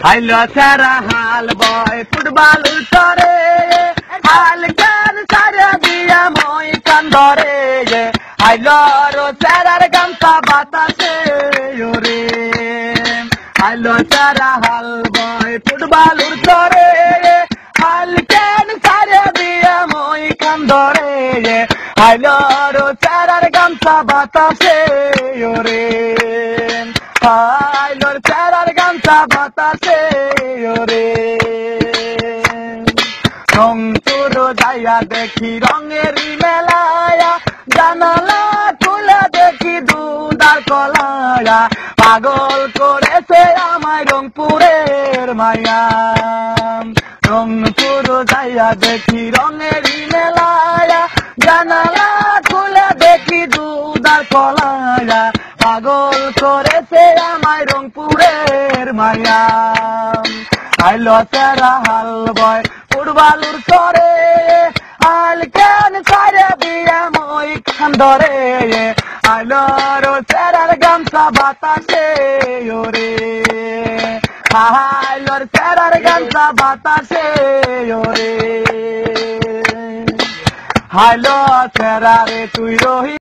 হাইলো সারা হাল বয় ফুটবল উতরে হাল গান সারা দিয়া মই কান্দরে হাইলো রো সারার গামছা বাতাসে ওরে হাইলো সারা হাল বয় ফুটবল উতরে হাল গান সারা দিয়া মই কান্দরে হাইলো রো সারার গামছা বাতাসে ওরে হাইলোর চারার গামছা বাতাসে ওরে রং তোর যাইয়া দেখি রঙের মেলায়া জানালা খুলে দেখি দুধার কলায়া পাগল করেছে আমায় রংপুরের মায়া রংপুর যাইয়া দেখি রঙের মেলায়া জানালা খুলে দেখি দুধার কলায়া পাগল করেছে আমায় রংপুরের মায়া আইলো সারা হাল বয় ফুটবলুর করে আল কেন সারে দিয়া মই কান্দরে আইলো রো সারার গামছা বাতাসে ওরে আইলোর সারার গামছা বাতাসে ওরে হাইলো সারা রে তুই রহি